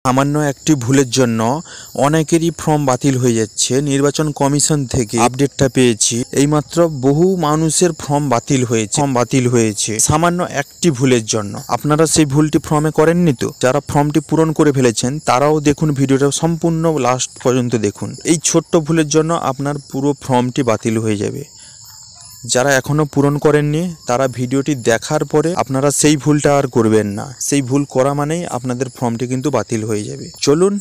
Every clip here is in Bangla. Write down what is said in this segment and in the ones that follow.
সামান্য একটি ভুলের জন্য অনেকেরই ফর্ম বাতিল হয়ে যাচ্ছে। নির্বাচন কমিশন থেকে আপডেটটা পেয়েছি, এইমাত্র বহু মানুষের ফর্ম বাতিল হয়েছে সামান্য একটি ভুলের জন্য। আপনারা সেই ভুলটি ফর্মে করেননি তো? যারা ফর্মটি পূরণ করে ফেলেছেন তারাও দেখুন, ভিডিওটা সম্পূর্ণ লাস্ট পর্যন্ত দেখুন। এই ছোট্ট ভুলের জন্য আপনার পুরো ফর্মটি বাতিল হয়ে যাবে। যারা এখনো পূরণ করেননি তারা ভিডিওটি দেখার পরে আপনারা সেই ভুলটা আর করবেন না। সেই ভুল করা মানেই আপনাদের ফর্মটি কিন্তু বাতিল হয়ে যাবে। চলুন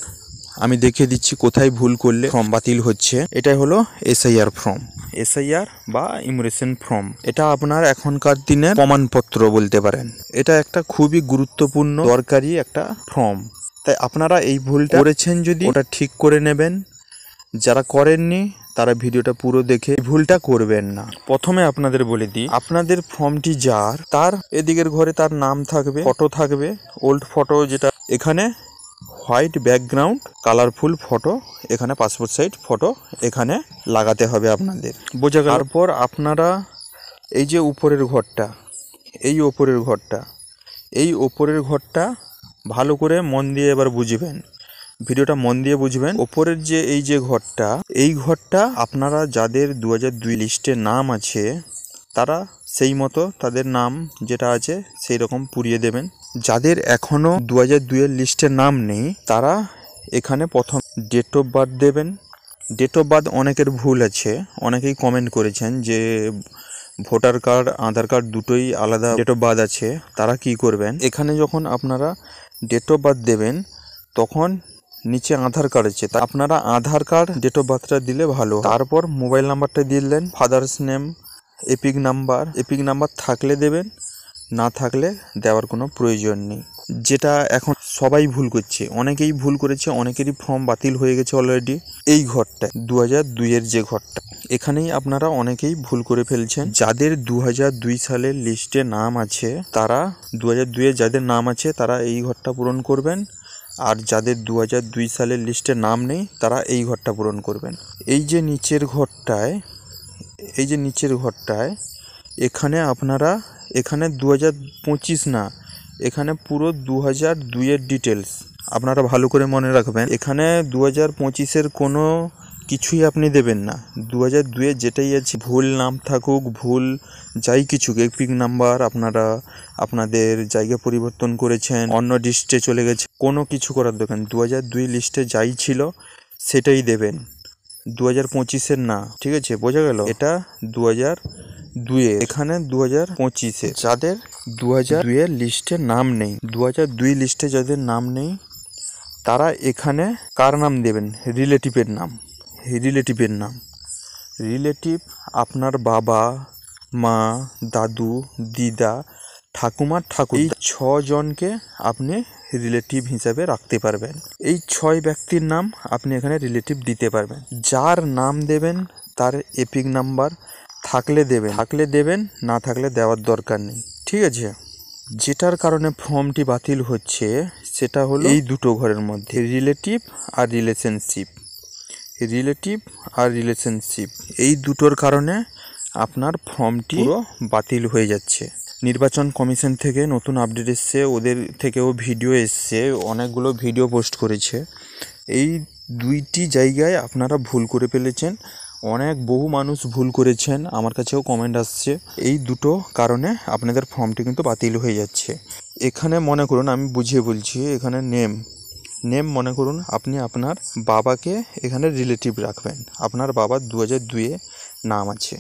আমি দেখিয়ে দিচ্ছি কোথায় ভুল করলে ফর্ম বাতিল হচ্ছে। এটাই হলো এসআইআর ফর্ম, এসআইআর বা ইমিগ্রেশন ফর্ম। এটা আপনার এখনকার দিনের প্রমাণপত্র বলতে পারেন। এটা একটা খুবই গুরুত্বপূর্ণ দরকারি একটা ফর্ম। তাই আপনারা এই ভুলটা করেছেন যদি ওটা ঠিক করে নেবেন। যারা করেননি তারা ভিডিওটা পুরো দেখে ভুলটা করবেন না। প্রথমে আপনাদের বলে দিই, আপনাদের ফর্মটি যার, তার এদিকের ঘরে তার নাম থাকবে, ফটো থাকবে, ওল্ড ফটো যেটা, এখানে হোয়াইট ব্যাকগ্রাউন্ড, কালারফুল ফটো, এখানে পাসপোর্ট সাইজ ফটো এখানে লাগাতে হবে আপনাদের। বোঝা গেল? তারপর আপনারা এই যে উপরের ঘরটা, এই ওপরের ঘরটা ভালো করে মন দিয়ে এবার বুঝবেন, ভিডিওটা মন দিয়ে বুঝবেন। ওপরের যে এই যে ঘরটা, এই ঘরটা আপনারা যাদের 2002 লিস্টে নাম আছে তারা সেই মতো তাদের নাম যেটা আছে সেই রকম পুড়িয়ে দেবেন। যাদের এখনো 2002 এর লিস্টে নাম নেই তারা এখানে প্রথম ডেট অফ বার্থ দেবেন। ডেট অফ বার্থ অনেকের ভুল আছে, অনেকেই কমেন্ট করেছেন যে ভোটার কার্ড আধার কার্ড দুটোই আলাদা ডেট অফ বার্থ আছে। তারা কি করবেন, এখানে যখন আপনারা ডেট অফ বার্থ দেবেন তখন নিচে আধার কার্ড আছে, তা আপনারা আধার কার্ড ডেট অফ বার্থটা দিলে ভালো। তারপর মোবাইল নাম্বারটা দিলেন, ফাদার্স নেম, এপিক নাম্বার থাকলে দেবেন, না থাকলে দেওয়ার কোনো প্রয়োজন নেই। যেটা এখন সবাই ভুল করছে, অনেকেই ভুল করেছে, অনেকেরই ফর্ম বাতিল হয়ে গেছে অলরেডি। এই ঘরটা 2002 এর যে ঘরটা, এখানেই আপনারা অনেকেই ভুল করে ফেলছেন। যাদের 2002 সালের লিস্টে নাম আছে তারা 2002 এ যাদের নাম আছে তারা এই ঘরটা পূরণ করবেন, আর যাদের 2002 সালের লিস্টে নাম নেই তারা এই ঘরটা পূরণ করবেন। এই যে নিচের ঘরটায় এখানে আপনারা, এখানে 2025 না, এখানে পুরো 2002 এর ডিটেলস আপনারা ভালো করে মনে রাখবেন। এখানে 2025-এর কোনো কিছুই আপনি দেবেন না। 2002 এর যেটাই আছে, ভুল নাম থাকুক, ভুল যাই কিছু, এপিক নাম্বার আপনারা আপনাদের জায়গা পরিবর্তন করেছেন, অন্য লিস্টে চলে গেছে, কোনো কিছু করার দরকার নেই। 2002 লিস্টে যাই ছিল সেটাই দেবেন, 2025-এর না। ঠিক আছে, বোঝা গেল? এটা 2002 এখানে 2025-এ যাদের 2002 এর লিস্টে নাম নেই, 2002 লিস্টে যাদের নাম নেই তারা এখানে কার নাম দেবেন, রিলেটিভ আপনার বাবা, মা, দাদু, দিদা, ঠাকুমা, এই 6 জনকে আপনি রিলেটিভ হিসাবে রাখতে পারবেন। এই 6 ব্যক্তির নাম আপনি এখানে রিলেটিভ দিতে পারবেন। যার নাম দেবেন তার এপিক নাম্বার থাকলে দেবেন, না থাকলে দেওয়ার দরকার নেই। ঠিক আছে? যেটার কারণে ফর্মটি বাতিল হচ্ছে সেটা হলো এই দুটো ঘরের মধ্যে, রিলেটিভ আর রিলেশনশিপ, এই দুটোর কারণে আপনার ফর্মটি পুরো বাতিল হয়ে যাচ্ছে। নির্বাচন কমিশন থেকে নতুন আপডেট এসছে, ওদের থেকেও ভিডিও এসছে, অনেকগুলো ভিডিও পোস্ট করেছে। এই দুইটি জায়গায় আপনারা ভুল করে ফেলেছেন, বহু মানুষ ভুল করেছেন, আমার কাছেও কমেন্ট আসছে। এই দুটো কারণে আপনাদের ফর্মটি কিন্তু বাতিল হয়ে যাচ্ছে। এখানে মনে করুন, আমি বুঝিয়ে বলছি, এখানে নেম মনে করুন আপনি আপনার বাবাকে এখানে রিলেটিভ রাখবেন। আপনার বাবার 2002 এ নাম আছে,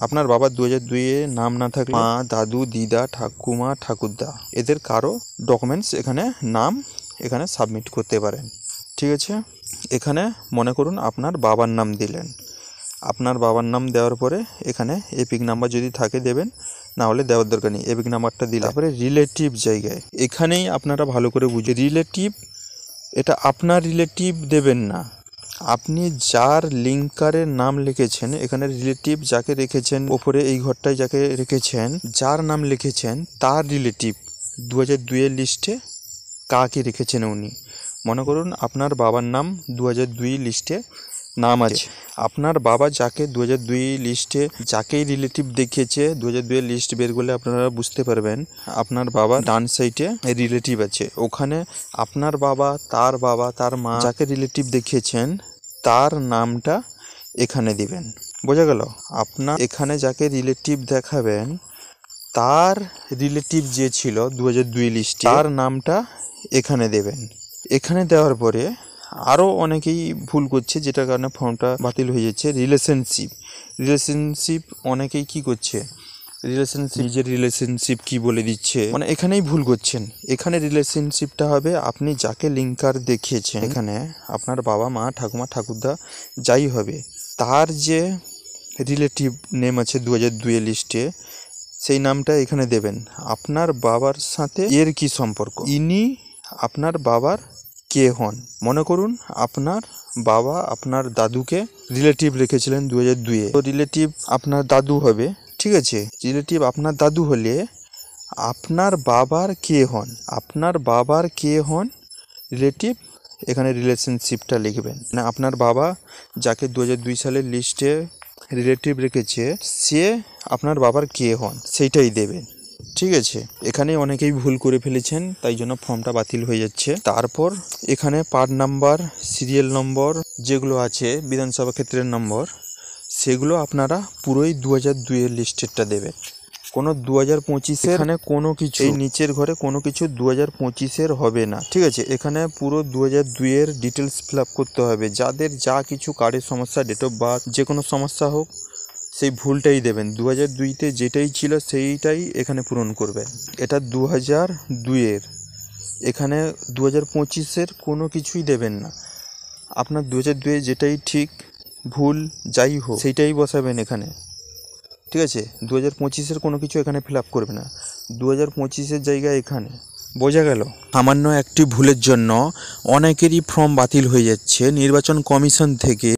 আপনার বাবার 2002 এ নাম না থাকলে মা, দাদু, দিদা, ঠাকুমা, ঠাকুরদা, এদের কারো ডকুমেন্টস এখানে নাম এখানে সাবমিট করতে পারেন। ঠিক আছে? এখানে মনে করুন আপনার বাবার নাম দিলেন, আপনার বাবার নাম দেওয়ার পরে এখানে এপিক নাম্বার যদি থাকে দেবেন, না হলে দেওয়ার দরকার নেই। এপিক নাম্বারটা দিলে তারপরে রিলেটিভ জায়গায়, এখানেই আপনারা ভালো করে বুঝে, রিলেটিভ এটা আপনার রিলেটিভ দেবেন না, আপনি যার লিঙ্কারের নাম লিখেছেন এখানে রিলেটিভ যাকে রেখেছেন, ওপরে এই ঘরটায় যাকে রেখেছেন, যার নাম লিখেছেন তার রিলেটিভ 2002 এর লিস্টে কাকে রেখেছেন উনি। মনে করুন আপনার বাবার নাম 2002 লিস্টে নাম আছে। আপনার বাবা যাকে 2002 লিস্টে যাকেই রিলেটিভ দেখিয়েছে, 2002 লিস্ট বের করলে আপনারা বুঝতে পারবেন আপনার বাবার ডান সাইডে রিলেটিভ আছে। ওখানে আপনার বাবা, তার মা যাকে রিলেটিভ দেখিয়েছেন তার নামটা এখানে দিবেন। বোঝা গেল? আপনার এখানে যাকে রিলেটিভ দেখাবেন তার রিলেটিভ যে ছিল 2002 লিস্টে তার নামটা এখানে দেবেন। এখানে দেওয়ার পরে আরও অনেকেই ভুল করছে, যেটার কারণে ফর্মটা বাতিল হয়ে যাচ্ছে। রিলেশনশিপ অনেকেই কি করছে, নিজের রিলেশনশিপ কি বলে দিচ্ছে, মানে এখানেই ভুল করছেন। এখানে রিলেশনশিপটা হবে আপনি যাকে লিঙ্কার দেখিয়েছেন, এখানে আপনার বাবা মা ঠাকুমা ঠাকুরদা যাই হবে তার যে রিলেটিভ নেম আছে 2002 লিস্টে সেই নামটা এখানে দেবেন। আপনার বাবার সাথে এর কি সম্পর্ক, ইনি আপনার বাবার কে হন। মনে করুন আপনার বাবা আপনার দাদুকে রিলেটিভ রেখেছিলেন 2002-এ, তো রিলেটিভ আপনার দাদু হবে, ঠিক আছে? রিলেটিভ আপনার দাদু হলে আপনার বাবার কে হন রিলেটিভ এখানে রিলেশনশিপটা লিখবেন। মানে আপনার বাবা যাকে 2002 সালের লিস্টে রিলেটিভ রেখেছে সে আপনার বাবার কে হন সেইটাই দেবেন, ঠিক আছে? এখানে অনেকেই ভুল করে ফেলেছেন, তাই জন্য ফর্মটা বাতিল হয়ে যাচ্ছে। তারপর এখানে পার্ট নাম্বার, সিরিয়াল নম্বর যেগুলো আছে বিধানসভা ক্ষেত্রের নম্বর, সেগুলো আপনারা পুরোই 2002 এর লিস্টেরটা দেবেন। কোনো 2025 এখানে কোনো কিছু এই নিচের ঘরে কোনো কিছু 2025-এর হবে না, ঠিক আছে? এখানে পুরো 2002 এর ডিটেলস ফিল আপ করতে হবে। যাদের যা কিছু কার্ডের সমস্যা, ডেট অফ বার্থ যে কোনো সমস্যা হোক সেই ভুলটাই দেবেন। 2002-তে যেটাই ছিল সেইটাই এখানে পূরণ করবেন। এটা 2002-এর, এখানে 2025-এর কোনো কিছুই দেবেন না। আপনার 2002-এ যেটাই ঠিক ভুল যাই হোক সেইটাই বসাবেন এখানে, ঠিক আছে? 2025-এর কোনো কিছু এখানে ফিল আপ করবে না, 2025-এর জায়গায় এখানে। বোঝা গেল? সামান্য একটি ভুলের জন্য অনেকেরই ফর্ম বাতিল হয়ে যাচ্ছে। নির্বাচন কমিশন থেকে